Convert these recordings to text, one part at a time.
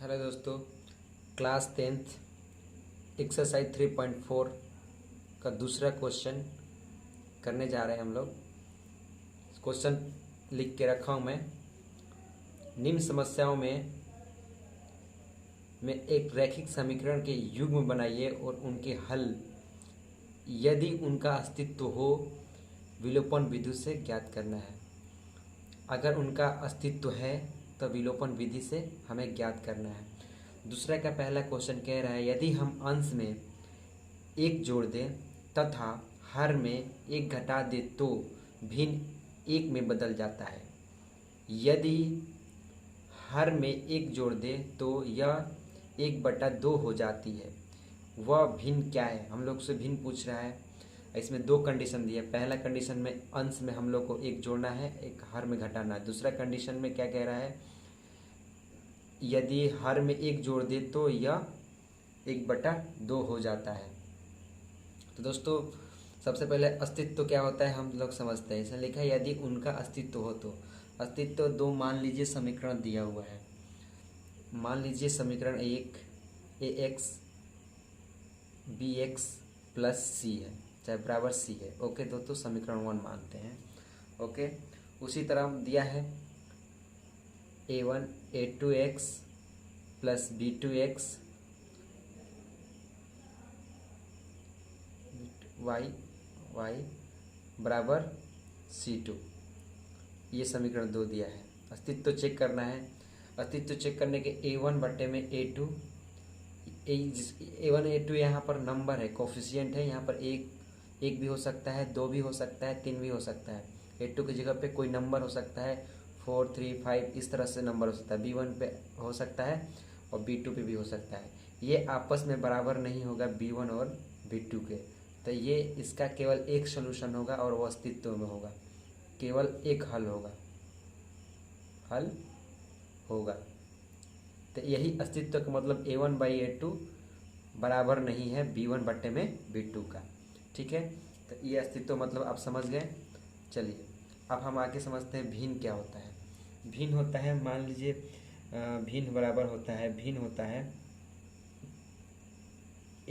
Hello दोस्तों, class 10th exercise 3.4 का दूसरा क्वेश्चन करने जा रहे हैं हम लोग। क्वेश्चन लिख के रखा हूँ मैं। निम्न समस्याओं में एक रैखिक समीकरण के युग्म बनाइए और उनके हल यदि उनका अस्तित्व हो विलोपन विधि से ज्ञात करना है। अगर उनका अस्तित्व है तो विलोपन विधि से हमें ज्ञात करना है। दूसरा का पहला क्वेश्चन कह रहा है, यदि हम अंश में एक जोड़ दें तथा हर में एक घटा दें तो भिन्न एक में बदल जाता है। यदि हर में एक जोड़ दें तो यह 1/2 हो जाती है। वह भिन्न क्या है? हम लोग से भिन्न पूछ रहा है। इसमें दो कंडीशन दी है। पहला कंडीशन में अंश में हम लोग को एक जोड़ना है, एक हर में घटाना है। दूसरा कंडीशन में क्या कह रहा है, यदि हर में एक जोड़ दे तो यह 1/2 हो जाता है। तो दोस्तों सबसे पहले अस्तित्व क्या होता है हम लोग समझते हैं। इसमें लिखा है यदि उनका अस्तित्व हो तो। अस्तित्व दो मान लीजिए समीकरण दिया हुआ है। मान लीजिए समीकरण एक ax bx प्लस सी है, चाहे बराबर सी है। ओके दोस्तों, समीकरण 1 मानते हैं। ओके, उसी तरह दिया है a1 a2x plus b2x y बराबर c2। ये समीकरण 2 दिया है। अस्तित्व चेक करना है। अस्तित्व चेक करने के a1 बटे में a2, a1 a2 यहाँ पर नंबर है, कोफिशिएंट है। यहाँ पर एक भी हो सकता है, 2 भी हो सकता है, 3 भी हो सकता है। a2 की जगह पे कोई नंबर हो सकता है, 4 3 5 इस तरह से नंबर हो सकता है। b1 पे हो सकता है और b2 पे भी हो सकता है। ये आपस में बराबर नहीं होगा b1 और b2 के, तो ये इसका केवल एक सोल्यूशन होगा और वो अस्तित्व में होगा। केवल एक हल होगा। तो यही अस्तित्व का मतलब a1/a2 बराबर नहीं है b1 बटे में b2 का। ठीक है, तो ये अस्तित्व मतलब आप समझ गए। चलिए अब हम आगे समझते हैं भिन्न क्या होता है। भिन्न होता है, मान लीजिए भिन्न बराबर होता है, भिन्न होता है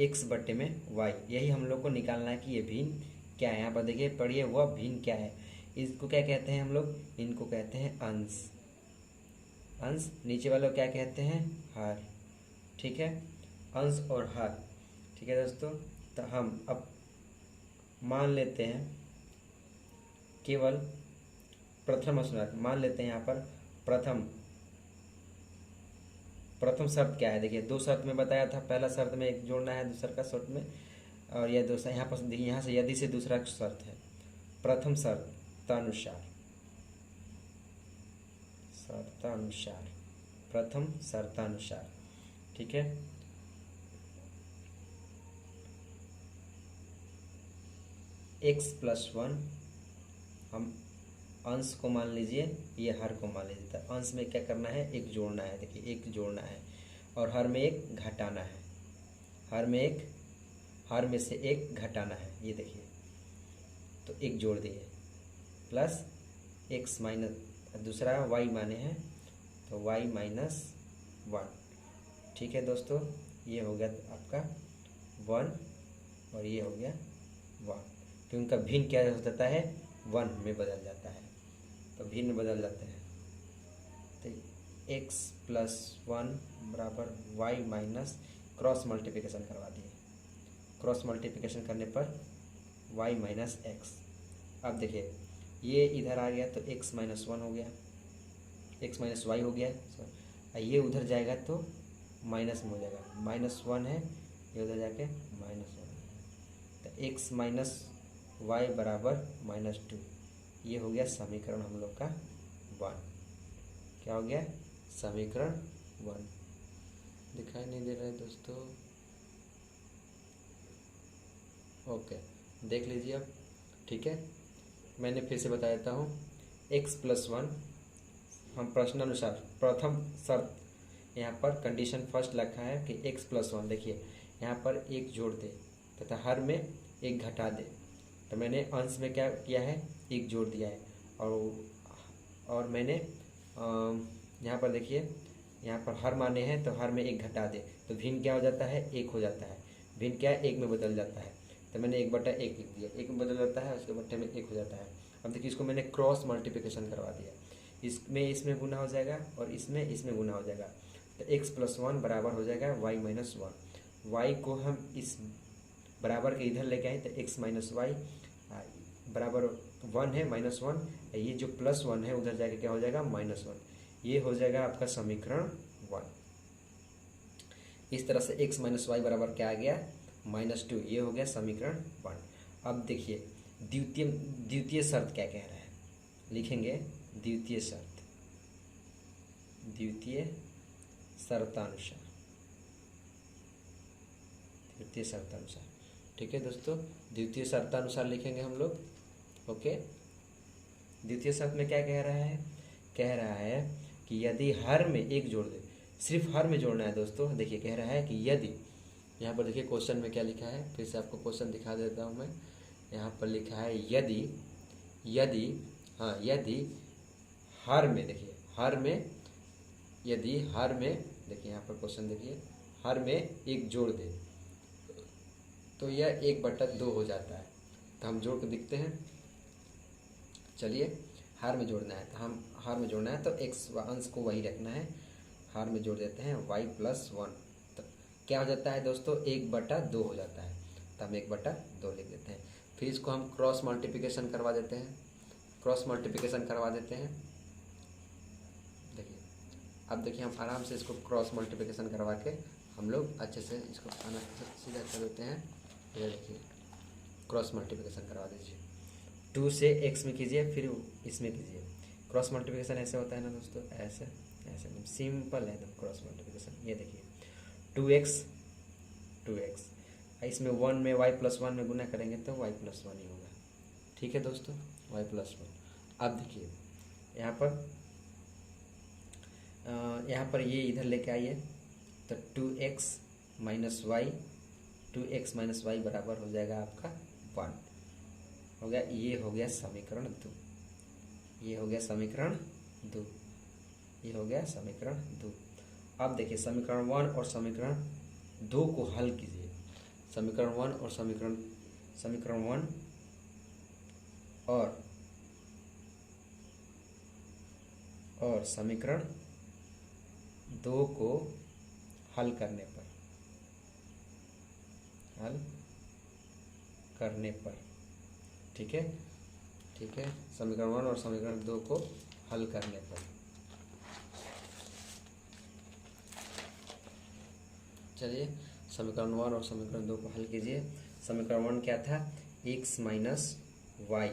x बटे में y। यही हम लोग को निकालना है कि ये भिन्न क्या है। यहाँ पर देखिए, पढ़िए वह भिन्न क्या है। इसको क्या कहते हैं हम लोग? इनको कहते हैं अंश। अंश नीचे वालों क्या कहते हैं? हर। ठीक है, अंश और हर। ठीक है दोस्तों, तो हम अब मान लेते हैं केवल प्रथम अशुनार्थ मान लेते हैं। यहाँ पर प्रथम शर्त क्या है? देखिए, दो शर्त में बताया था। पहला शर्त में एक जोड़ना है, दूसरा का शर्त में, और यह दूसरा यहाँ पर देखिए, यहाँ से यदि से दूसरा शर्त है। प्रथम शर्तानुसार प्रथम शर्तानुसार। ठीक है, x+1 हम अंश को मान लीजिए, ये हर को मान लीजिए। तो अंश में क्या करना है? एक जोड़ना है। देखिए, एक जोड़ना है और हर में एक घटाना है। हर में से एक घटाना है। ये देखिए, तो एक जोड़ दिए प्लस x माइनस दूसरा y माने हैं तो y-1। ठीक है दोस्तों, ये हो गया आपका 1 और ये हो गया 1, क्योंकि उनका भिन्न क्या हो जाता है? 1 में बदल जाता है। तो भिन्न बदल जाते हैं। तो x+1 बराबर y माइनस क्रॉस मल्टीप्लिकेशन करवा दिए। क्रॉस मल्टीप्लिकेशन करने पर y-x। अब देखिए, ये इधर आ गया तो x-1 हो गया, x-y हो गया। ये उधर जाएगा तो माइनस में हो जाएगा, -1 है, ये उधर जाके -1। तो x-y बराबर -2। ये हो गया समीकरण हम लोग का 1। क्या हो गया? समीकरण 1। दिखाई नहीं दे रहा है दोस्तों? ओके, देख लीजिए अब। ठीक है, मैंने फिर से बता देता हूँ। x+1 हम प्रश्नानुसार प्रथम शर्त, यहाँ पर कंडीशन फर्स्ट लिखा है कि x+1। देखिए, यहाँ पर एक जोड़ दे तथा हर में एक घटा दे। तो मैंने अंश में क्या किया है? एक जोड़ दिया है। और मैंने यहाँ पर देखिए यहाँ पर हर माने हैं तो हर में एक घटा दे तो भिन्न क्या हो जाता है, एक हो जाता है। भिन्न क्या है, एक में बदल जाता है। तो मैंने 1/1 लिख दिया, एक में बदल जाता है, उसके बट्टे में एक हो जाता है। अब देखिए इसको मैंने क्रॉस मल्टीप्लिकेशन करवा दिया, इसमें गुना हो जाएगा और इसमें गुना हो जाएगा। तो x+1 बराबर हो जाएगा y-1। y को हम इस बराबर के इधर लेके आए तो x माइनस वाई बराबर 1 है, -1। ये जो +1 है उधर जाके क्या हो जाएगा, -1। ये हो जाएगा आपका समीकरण 1। इस तरह से x माइनस वाई बराबर क्या आ गया, -2। ये हो गया समीकरण 1। अब देखिए द्वितीय शर्त क्या कह रहा है, लिखेंगे द्वितीय शर्तानुसार। ठीक है दोस्तों, द्वितीय शर्तानुसार लिखेंगे हम लोग। ओके, द्वितीय शर्त में क्या कह रहा है कि यदि हर में एक जोड़ दे, सिर्फ हर में जोड़ना है दोस्तों। देखिए कह रहा है कि यदि, यहाँ पर देखिए क्वेश्चन में क्या लिखा है, फिर से आपको क्वेश्चन दिखा देता हूँ मैं। यहाँ पर लिखा है यदि हर में, देखिए हर में, यदि हर में, देखिए यहाँ पर क्वेश्चन देखिए, हर में एक जोड़ दे तो यह 1/2 हो जाता है। तो हम जोड़ के दिखते हैं। चलिए, हार में जोड़ना है तो हम हार में जोड़ना है तो x अंश को वही रखना है, हार में जोड़ देते हैं y+1। तो क्या हो जाता है दोस्तों, 1/2 हो जाता है। तो हम 1/2 लिख देते हैं। फिर इसको हम क्रॉस मल्टीप्लिकेशन करवा देते हैं। देखिए, अब देखिए हम आराम से इसको क्रॉस मल्टीप्लिकेशन करवा के हम लोग अच्छे से इसको सीधा कर देते हैं। ये देखिए क्रॉस मल्टीप्लिकेशन करवा दीजिए, 2 से x में कीजिए, फिर इसमें कीजिए। क्रॉस मल्टीप्लिकेशन ऐसे होता है ना दोस्तों, ऐसे एकदम सिंपल है एकदम क्रॉस मल्टीप्लिकेशन। ये देखिए 2x, इसमें 1 में y+1 में गुना करेंगे तो y+1 ही होगा। ठीक है दोस्तों, y+1। अब देखिए यहाँ पर ये इधर लेके आइए तो 2x माइनस वाई बराबर हो जाएगा आपका 1 हो गया। ये हो गया समीकरण 2। ये हो गया समीकरण 2। अब देखिए समीकरण 1 और समीकरण 2 को हल कीजिए। समीकरण 1 और समीकरण 2 को हल करने पर ठीक है, समीकरण 1 और समीकरण 2 को हल करने पर, चलिए समीकरण 1 और समीकरण 2 को हल कीजिए। समीकरण 1 क्या था, x माइनस वाई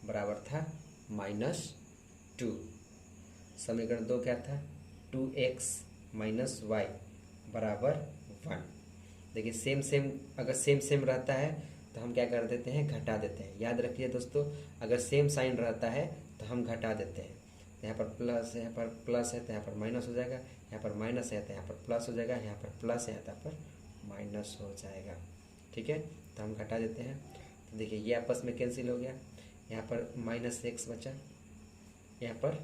बराबर था -2। समीकरण 2 क्या था, 2x माइनस वाई बराबर 1। देखिए सेम अगर सेम रहता है तो हम क्या कर देते हैं, घटा देते हैं। याद रखिए दोस्तों, अगर सेम साइन रहता है तो हम घटा देते हैं। यहाँ पर प्लस है, यहाँ पर प्लस है तो यहाँ पर माइनस हो जाएगा, यहाँ पर माइनस है तो यहाँ पर प्लस हो जाएगा, यहाँ पर प्लस है तो यहाँ पर माइनस हो जाएगा। ठीक है, तो हम घटा देते हैं। तो देखिए ये आपस में कैंसिल हो गया, यहाँ पर -x बचा, यहाँ पर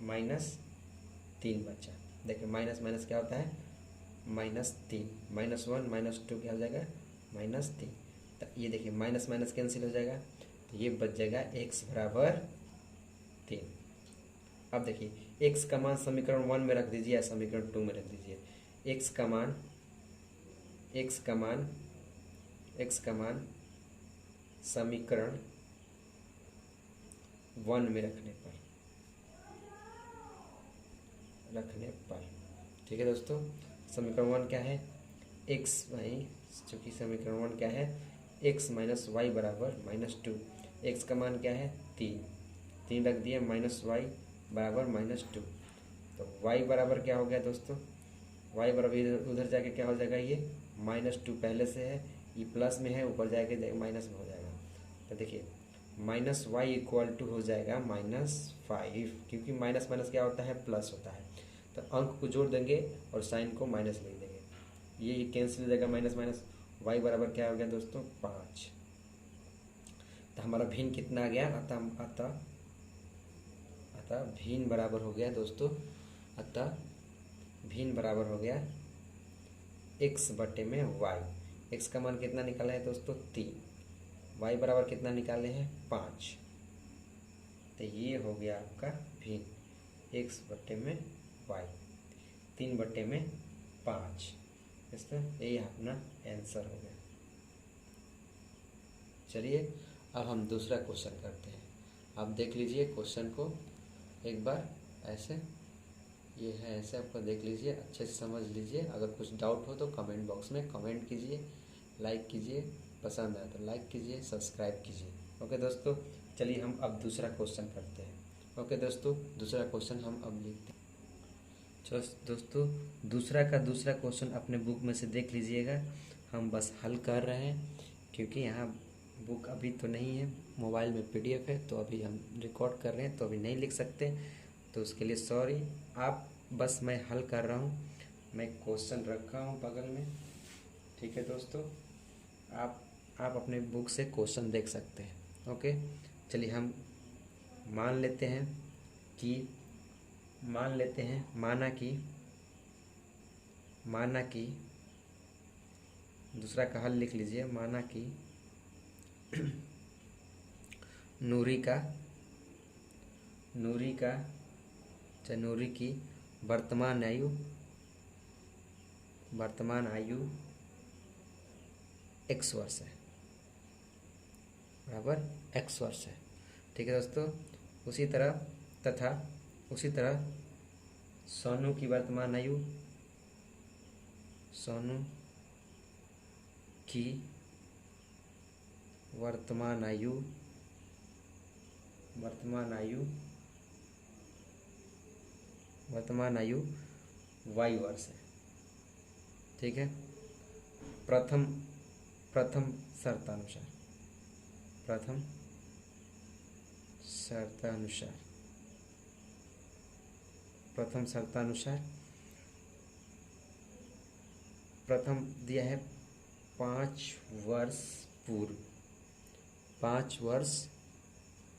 -3 बचा। देखिए माइनस क्या होता है, -3, -1 -2 क्या हो जाएगा, -3। तो ये देखिए माइनस कैंसिल हो जाएगा तो ये बच जाएगा x बराबर 3। अब देखिए x का मान समीकरण 1 में रख दीजिए या समीकरण 2 में रख दीजिए। x का मान समीकरण 1 में रखने पर ठीक है दोस्तों। समीकरण 1 क्या है, x भाई चूँकि समीकरण 1 क्या है, x माइनस वाई बराबर -2। x का मान क्या है, 3 रख दिए, -y बराबर -2। तो y बराबर क्या हो गया दोस्तों, y बराबर उधर जाके क्या हो जाएगा, ये -2 पहले से है, ये प्लस में है, ऊपर जाके माइनस में हो जाएगा। तो देखिए -y इक्वल टू हो जाएगा -5, क्योंकि माइनस क्या होता है, प्लस होता है। तो अंक को जोड़ देंगे और साइन को माइनस लिख देंगे, ये कैंसिल हो जाएगा, माइनस y बराबर क्या हो गया दोस्तों, 5। तो हमारा भिन्न कितना आ गया, अतः भिन्न बराबर हो गया दोस्तों, अतः भिन्न बराबर हो गया x बटे में y। x का मान कितना निकाला है दोस्तों 3, y बराबर कितना निकाले हैं 5। तो ये हो गया आपका भिन्न x बटे में y, 3 बटे में 5। इसका यही अपना आंसर हो गया। चलिए अब हम दूसरा क्वेश्चन करते हैं। आप देख लीजिए क्वेश्चन को एक बार ऐसे, ये है ऐसे, आपको देख लीजिए, अच्छे से समझ लीजिए। अगर कुछ डाउट हो तो कमेंट बॉक्स में कमेंट कीजिए, लाइक कीजिए, पसंद आए तो लाइक कीजिए, सब्सक्राइब कीजिए। ओके दोस्तों, चलिए हम अब दूसरा क्वेश्चन करते हैं। ओके दोस्तों, दूसरा क्वेश्चन हम अब लिखते हैं। चलो दोस्तों, दूसरा क्वेश्चन अपने बुक में से देख लीजिएगा। हम बस हल कर रहे हैं क्योंकि यहाँ बुक अभी तो नहीं है, मोबाइल में PDF है, तो अभी हम रिकॉर्ड कर रहे हैं तो अभी नहीं लिख सकते, तो उसके लिए सॉरी। आप बस मैं हल कर रहा हूँ, मैं क्वेश्चन रखा हूँ बगल में। ठीक है दोस्तों, आप अपने बुक से क्वेश्चन देख सकते हैं। ओके, चलिए हम मान लेते हैं माना कि दूसरा का हल लिख लीजिए। माना कि नूरी की वर्तमान आयु x वर्ष है, बराबर x वर्ष है। ठीक है दोस्तों, उसी तरह सोनू की वर्तमान आयु y वर्ष है। ठीक है, प्रथम शर्तानुसार प्रथम दिया है 5 वर्ष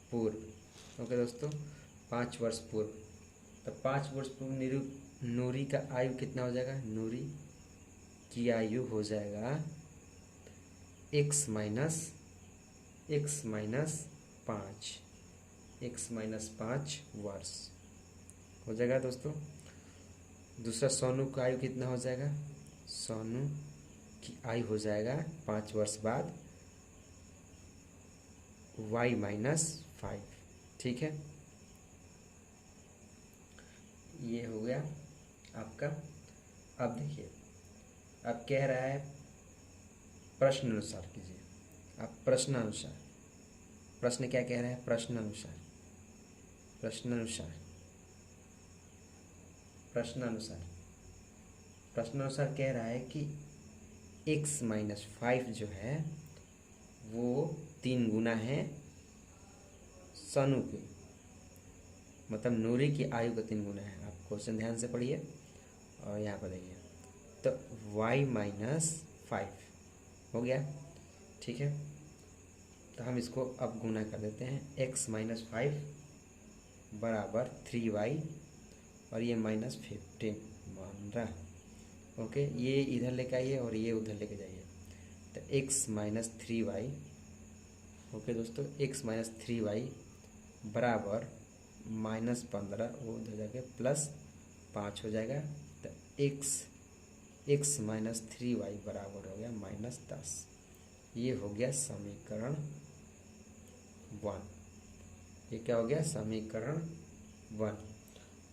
पूर्व। ओके दोस्तों, 5 वर्ष पूर्व। तो 5 वर्ष पूर्व नूरी का आयु कितना हो जाएगा? नूरी की आयु हो जाएगा x माइनस 5 वर्ष हो जाएगा दोस्तों। दूसरा सोनू का आयु कितना हो जाएगा? सोनू की आयु हो जाएगा 5 वर्ष बाद y माइनस 5। ठीक है, ये हो गया आपका। अब देखिए, अब कह रहा है प्रश्न अनुसार कीजिए। आप प्रश्न क्या कह रहा है? प्रश्न अनुसार कह रहा है कि x माइनस 5 जो है वो 3 गुना है सोनू की, मतलब नूरी की आयु का 3 गुना है। आप क्वेश्चन ध्यान से पढ़िए और यहाँ पर देखिए, तो y माइनस 5 हो गया। ठीक है, तो हम इसको अब गुना कर देते हैं। x माइनस 5 बराबर 3y और ये माइनस 15 मान रहा। ओके, ये इधर लेके आइए और ये उधर लेके जाइए, तो x माइनस 3y। ओके दोस्तों, x माइनस 3y बराबर माइनस 15, वो उधर जाके प्लस 5 हो जाएगा। तो x माइनस 3y बराबर हो गया माइनस 10। ये हो गया समीकरण 1। ये क्या हो गया? समीकरण 1।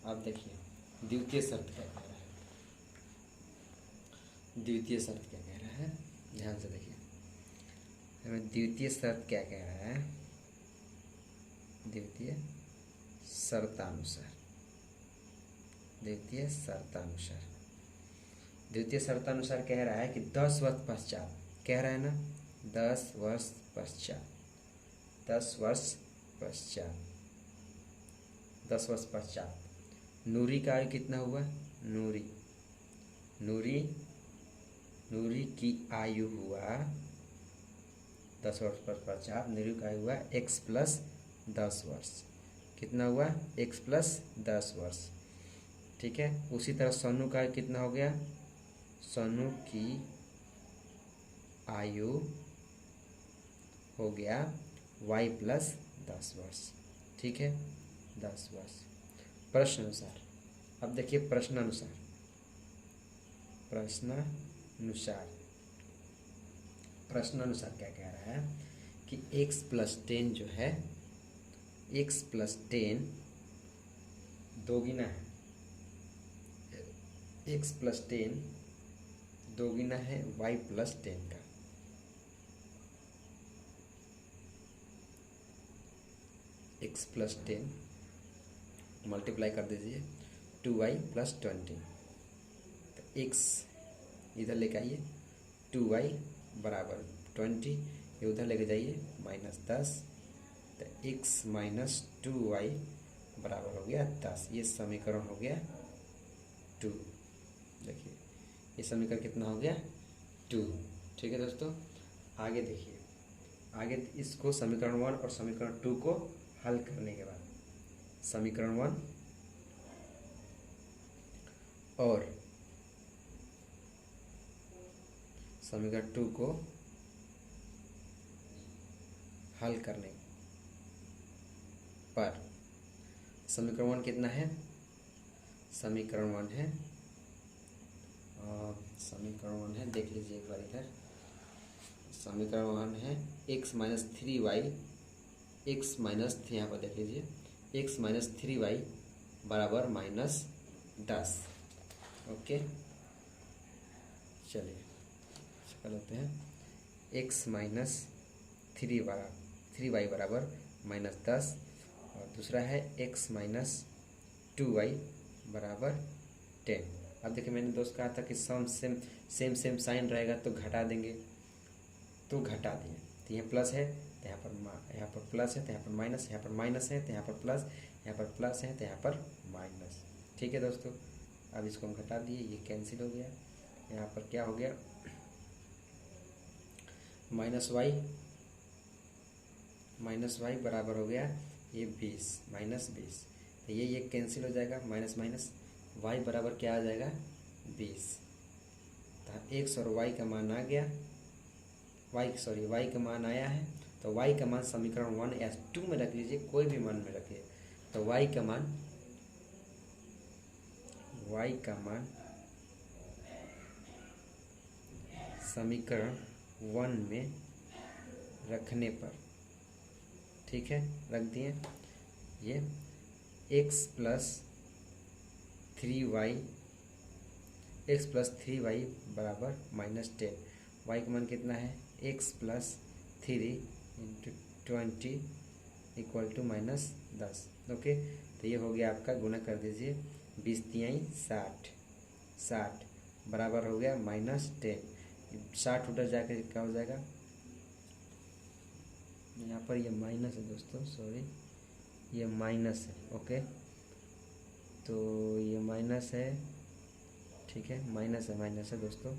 अब देखिए द्वितीय शर्त क्या कह रहा है। द्वितीय शर्त क्या कह रहा है, ध्यान से देखिए। हमें द्वितीय शर्त क्या कह रहा है? द्वितीय शर्तानुसार कह रहा है कि 10 वर्ष पश्चात, कह रहा है ना, 10 वर्ष पश्चात नूरी का आयु कितना हुआ? नूरी की आयु हुआ 10 वर्ष पश्चात नूरी का आयु हुआ x प्लस 10 वर्ष। कितना हुआ? x प्लस 10 वर्ष। ठीक है। उसी तरह सोनू का कितना हो गया, सोनू की आयु हो गया y प्लस 10 वर्ष, ठीक है, 10 वर्ष। प्रश्न अनुसार, अब देखिए प्रश्न अनुसार, प्रश्न अनुसार क्या कह रहा है कि x प्लस 10 जो है, x प्लस 10 दोगुना है, x प्लस 10 दोगुना है y प्लस 10 का। x प्लस 10 मल्टीप्लाई कर दीजिए 2y प्लस 20, तो x इधर लेके आइए, 2y बराबर 20, ये उधर लेके जाइए -10, तो x माइनस 2y बराबर हो गया 10। ये समीकरण हो गया 2। देखिए ये समीकरण कितना हो गया 2, ठीक है दोस्तों। आगे देखिए, आगे इसको समीकरण 1 और समीकरण 2 को हल करने के बाद समीकरण 1 और समीकरण 2 को हल करने पर समीकरण 1 कितना है, समीकरण 1 है, समीकरण 1 है, देख लीजिए एक बार इधर, समीकरण 1 है x minus 3y, x minus, यहाँ पर देख लीजिए x माइनस 3y बराबर -10। ओके, चलिए कर लेते हैं, x माइनस 3y बराबर -10, और दूसरा है x माइनस 2y बराबर 10। अब देखिए मैंने दोस्त कहा था कि सेम साइन रहेगा तो घटा देंगे, तो घटा दिए, तो ये प्लस है तो यहाँ पर प्लस है, तो यहाँ पर माइनस, यहाँ पर माइनस है तो यहाँ पर प्लस, यहाँ पर प्लस है तो यहाँ पर माइनस, ठीक है दोस्तों। अब इसको हम घटा दिए, ये कैंसिल हो गया, यहाँ पर क्या हो गया -y बराबर हो गया ये 20 -20, तो ये कैंसिल हो जाएगा, माइनस माइनस y बराबर क्या आ जाएगा 20, तो x और y का मान आ गया, y का मान आया है, तो y का मान समीकरण 1 या 2 में रख लीजिए, कोई भी मान में रखिए, तो y का मान समीकरण 1 में रखने पर, ठीक है, रख दिए, ये x प्लस 3y बराबर -10, y का मान कितना है x plus 3 into 20 equal to -10। Okay, तो ये हो गया आपका, गुना कर दीजिए, 20 तिहाई 60 बराबर हो गया -10, 60 उधर जाकर क्या हो जाएगा, यहाँ पर ये माइनस है दोस्तों, सॉरी ये माइनस है, ओके, तो ये माइनस है, ठीक है, माइनस है दोस्तों,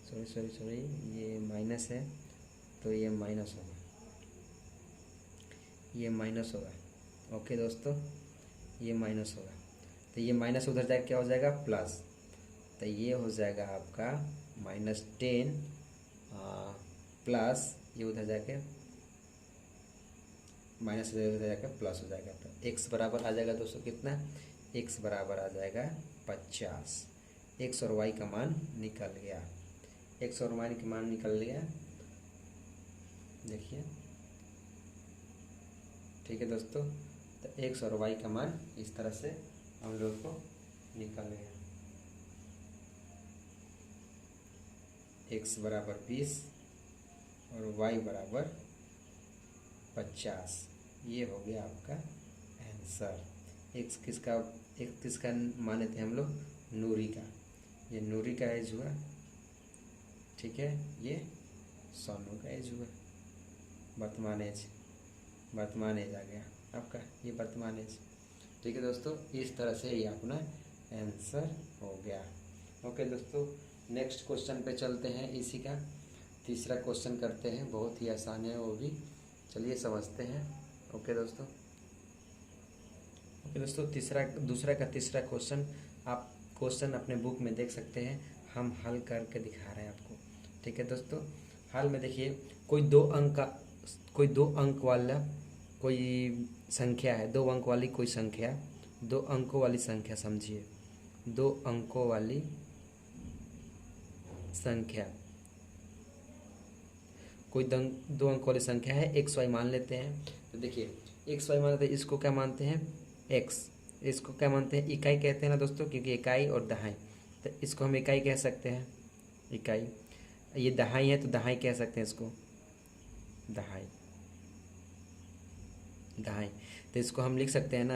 सॉरी ये माइनस है, तो ये माइनस होगा, ये माइनस होगा, ओके दोस्तों, ये माइनस होगा, तो ये माइनस उधर जाकर क्या हो जाएगा प्लस, तो ये हो जाएगा आपका -10 प्लस, ये उधर जाके माइनस उधर जाकर प्लस हो जाएगा, तो x बराबर आ जाएगा दोस्तों कितना, x बराबर आ जाएगा 50। x और y का मान निकल गया, x और y का मान निकल गया, देखिए, ठीक है दोस्तों, तो x और y का मान इस तरह से हम लोग को निकल गया, x बराबर 20 और y बराबर 50, ये हो गया आपका आंसर। x किसका माने थे हम लोग, नूरी का, ये नूरी का एज हुआ, ठीक है, ये सोनू का एज हुआ, वर्तमान एज आ गया आपका, ये वर्तमान एज, ठीक है दोस्तों, इस तरह से ये अपना आंसर हो गया। ओके दोस्तों, नेक्स्ट क्वेश्चन पे चलते हैं, इसी का तीसरा क्वेश्चन करते हैं, बहुत ही आसान है वो भी, चलिए समझते हैं। ओके दोस्तों, दूसरा का तीसरा क्वेश्चन आप क्वेश्चन अपने बुक में देख सकते हैं, हम हल करके दिखा रहे हैं आपको। ठीक है दोस्तों, हल में देखिए कोई दो अंक वाला कोई संख्या है, 2 अंक वाली कोई संख्या, 2 अंकों वाली संख्या समझिए, 2 अंकों वाली संख्या, कोई 2 अंक वाली संख्या है, एक्स वाई मान लेते हैं। तो देखिए एक्स वाई मान लेते हैं, इसको क्या मानते हैं, एक्स, इसको क्या मानते हैं, इकाई कहते हैं ना दोस्तों, क्योंकि इकाई और दहाई, तो इसको हम इकाई कह सकते हैं, इकाई। ये दहाई है तो दहाई कह सकते हैं इसको, दहाई, दहाई। तो इसको हम लिख सकते हैं ना,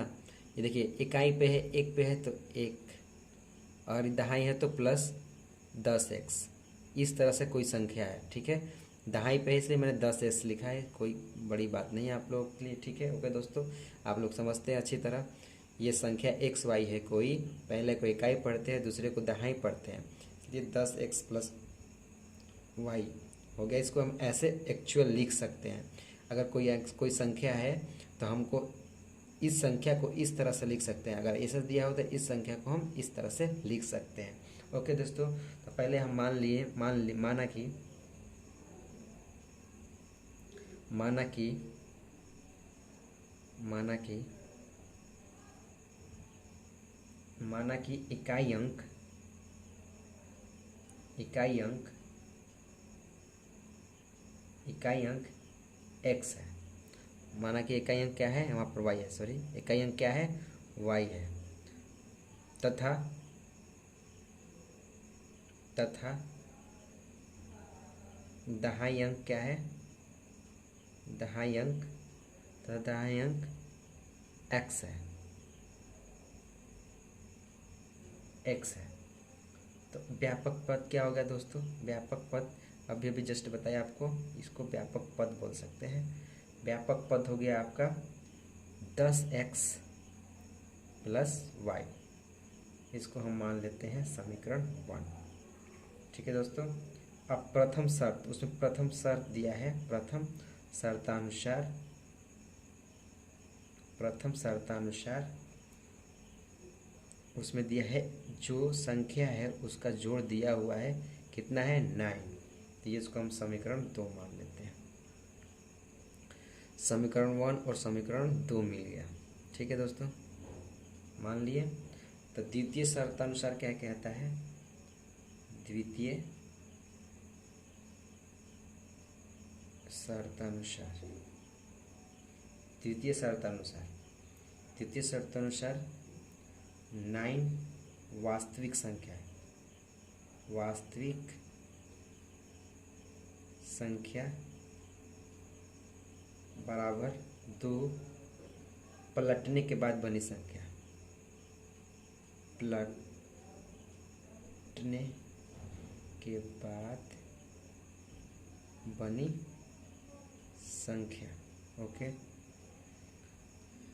ये देखिए इकाई पे है, एक पे है तो एक, और दहाई है तो प्लस 10x, इस तरह से कोई संख्या है। ठीक है, दहाई पे है इसलिए मैंने 10x लिखा है, कोई बड़ी बात नहीं है आप लोगों के लिए। ठीक है, ओके दोस्तों, आप लोग समझते हैं अच्छी तरह। ये संख्या एक्स वाई है, कोई पहले को इकाई पढ़ते हैं, दूसरे को दहाई पढ़ते हैं, इसलिए 10x प्लस वाई हो गया। इसको हम ऐसे एक्चुअल लिख सकते हैं। अगर कोई संख्या है तो हमको इस संख्या को इस तरह से लिख सकते हैं, अगर ऐसा दिया हो तो इस संख्या को हम इस तरह से लिख सकते हैं। ओके दोस्तों, तो पहले हम माना कि इकाई अंक x है। माना कि इकाई अंक क्या है, वहाँ पर y है, सॉरी, इकाई अंक क्या है, y है, तथा दहाई अंक क्या है, दहाई अंक x है, x है। तो व्यापक पद क्या हो गया दोस्तों, व्यापक पद अभी अभी जस्ट बताया आपको, इसको व्यापक पद बोल सकते हैं। व्यापक पद हो गया आपका 10x प्लस y, इसको हम मान लेते हैं समीकरण 1। ठीक है दोस्तों, अब प्रथम शर्त, उसमें प्रथम शर्त दिया है, प्रथम शर्तानुसार उसमें दिया है जो संख्या है उसका जोड़ दिया हुआ है, कितना है, 9। तो ये इसको हम समीकरण 2 मान लेते हैं। समीकरण 1 और समीकरण 2 मिल गया। ठीक है दोस्तों, मान लिए। तो द्वितीय शर्तानुसार क्या कहता है, द्वितीय शर्तानुसार 9 वास्तविक संख्या बराबर 2 पलटने के बाद बनी संख्या, पलटने के बाद बनी संख्या। ओके,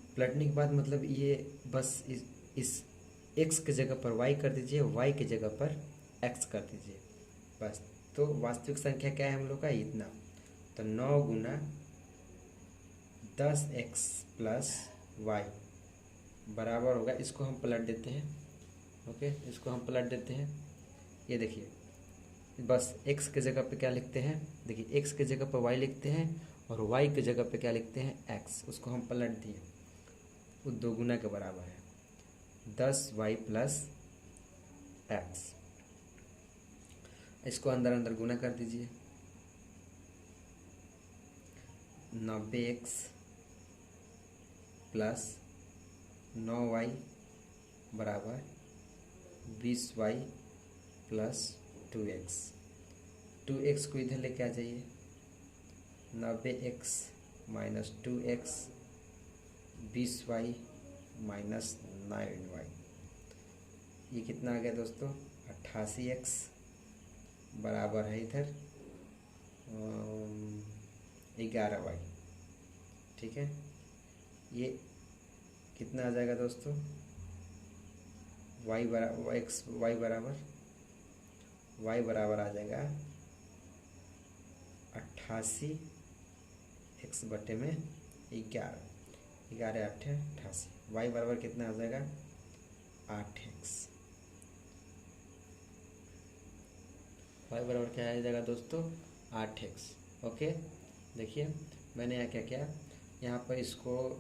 पलटने के बाद मतलब ये बस इस x की जगह पर y कर दीजिए, y की जगह पर x कर दीजिए, बस। तो वास्तविक संख्या क्या है हम लोग का, इतना। तो 9 गुना 10x प्लस y बराबर होगा, इसको हम पलट देते हैं। ओके, इसको हम पलट देते हैं। ये देखिए, बस x की जगह पे क्या लिखते हैं, देखिए x की जगह पर y लिखते हैं और y की जगह पे क्या लिखते हैं, x। उसको हम पलट दिए, वो 2 गुना के बराबर है, 10y प्लस x। इसको अंदर अंदर गुना कर दीजिए, 90x प्लस 9y बराबर 20y प्लस 2x। 2x को इधर लेके आ जाइए, 90x minus 2x, 20y minus 9y। ये कितना आ गया दोस्तों, 88x बराबर है इधर 11y। ठीक है, ये कितना आ जाएगा दोस्तों, y बराबर आ जाएगा 88x बटे में 11, 11 8 88। y बराबर कितना आ जाएगा, 8x। वाई बराबर क्या आ जाएगा दोस्तों, 8x। ओके, देखिए मैंने यहाँ क्या किया, यहाँ पर इसको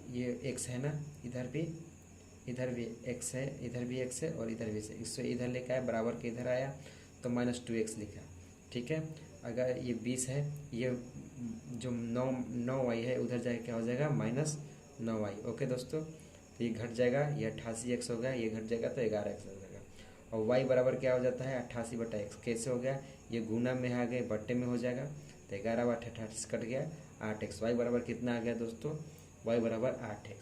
ये x है ना, इधर भी x है, इधर भी x है और इधर भी x, इससे इधर लेके आया, बराबर के इधर आया तो -2x लिखा। ठीक है, अगर ये 20 है, ये जो 9y है उधर जाके क्या हो जाएगा, -9y। ओके दोस्तों, तो ये घट जाएगा, ये 88x हो गया, ये घट जाएगा तो 11x हो जाएगा। और y बराबर क्या हो जाता है, 88/x। कैसे हो गया, ये गुना में आ गए, बट्टे में हो जाएगा, तो 11/88 कट गया, 8x। y बराबर कितना आ गया दोस्तों, y बराबर 8x।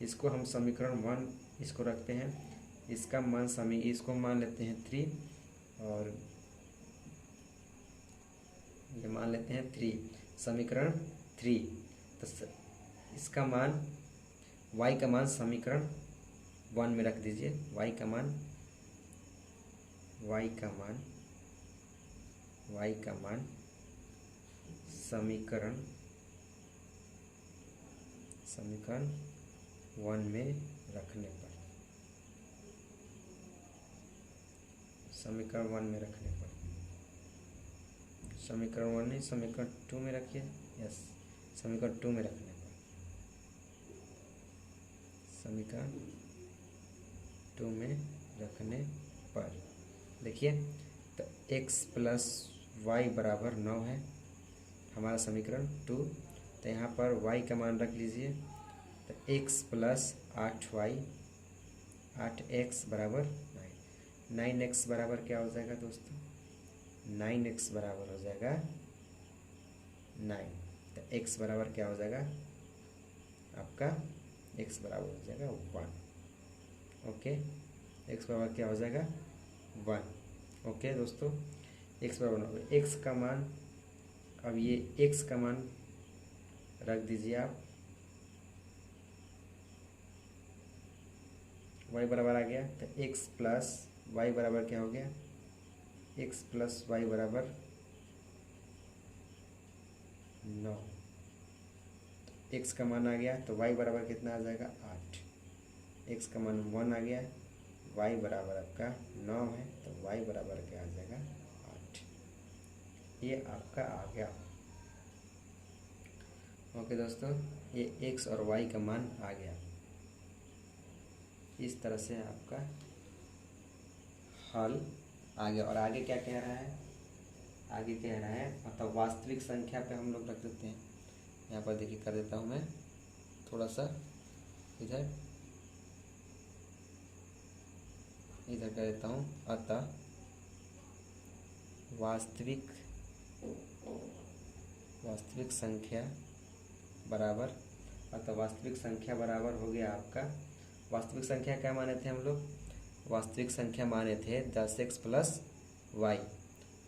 इसको हम समीकरण 1 इसको रखते हैं, इसका मान इसको मान लेते हैं 3 और ये मान लेते हैं 3, समीकरण 3। तो इसका मान y का मान समीकरण 1 में रख दीजिए, y का मान समीकरण 1 में रखने पर, समीकरण 1 में रखने पर, समीकरण 1 नहीं, समीकरण 2 में रखिए। यस, समीकरण 2 में रखने पर, समीकरण 2 में रखने पर देखिए, तो x + y बराबर 9 है हमारा समीकरण 2। तो यहाँ पर y का मान रख लीजिए, तो x + 8y 8x बराबर 9। 9x बराबर क्या हो जाएगा दोस्तों, 9x बराबर हो जाएगा 9। तो x बराबर क्या हो जाएगा आपका, x बराबर हो जाएगा 1। ओके, x बराबर क्या हो जाएगा 1। ओके दोस्तों, x बराबर x का मान, अब ये x का मान रख दीजिए आप, y बराबर आ गया, तो x + y बराबर क्या हो गया, x + y बराबर 9। x का मान आ गया तो y बराबर कितना आ जाएगा, 8। x का मान 1 आ गया, y बराबर आपका 9 है, तो y बराबर क्या आ जाएगा, 8। ये आपका आ गया। ओके दोस्तों, ये x और y का मान आ गया। इस तरह से आपका हल आ गया। और आगे क्या कह रहा है, आगे कह रहा है मतलब वास्तविक संख्या पे हम लोग रख देते हैं। यहाँ पर देखिए कर देता हूँ मैं थोड़ा सा इधर कर देता हूँ। अतः वास्तविक संख्या बराबर, अतः वास्तविक संख्या बराबर हो गया आपका, वास्तविक संख्या क्या माने थे हम लोग, वास्तविक संख्या माने थे 10x + y।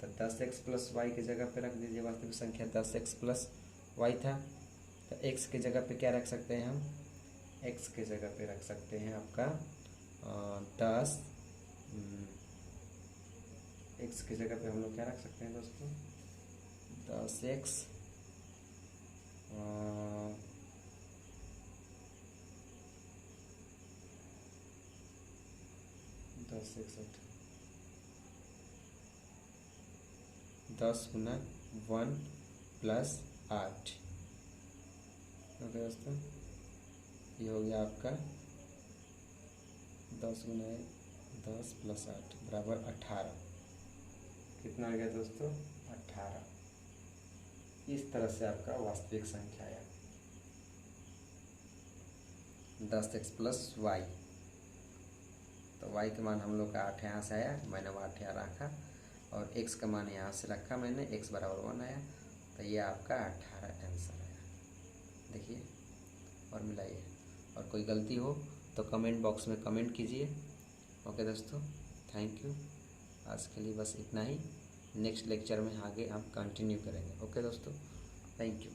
तो 10x + y की जगह पे रख दीजिए, वास्तविक संख्या 10x + y था। तो x की जगह पे क्या रख सकते हैं हम, x की जगह पे रख सकते हैं आपका 10, x की जगह पे हम लोग क्या रख सकते हैं दोस्तों, 10x 10 गुना 1 + 8। ओके दोस्तों, ये हो गया आपका 10 गुना 10 + 8 बराबर 18। कितना आ गया दोस्तों, 18। इस तरह से आपका वास्तविक संख्या आया 10x + y। तो y का मान हम लोग का 8 यहाँ से आया, मैंने वो 8 यहाँ रखा, और x का मान यहाँ से रखा मैंने, x बराबर 1 आया, तो ये आपका 18 आंसर आया। देखिए और मिलाइए, और कोई गलती हो तो कमेंट बॉक्स में कमेंट कीजिए। ओके दोस्तों, थैंक यू। आज के लिए बस इतना ही, नेक्स्ट लेक्चर में आगे हम कंटिन्यू करेंगे। ओके दोस्तों, थैंक यू।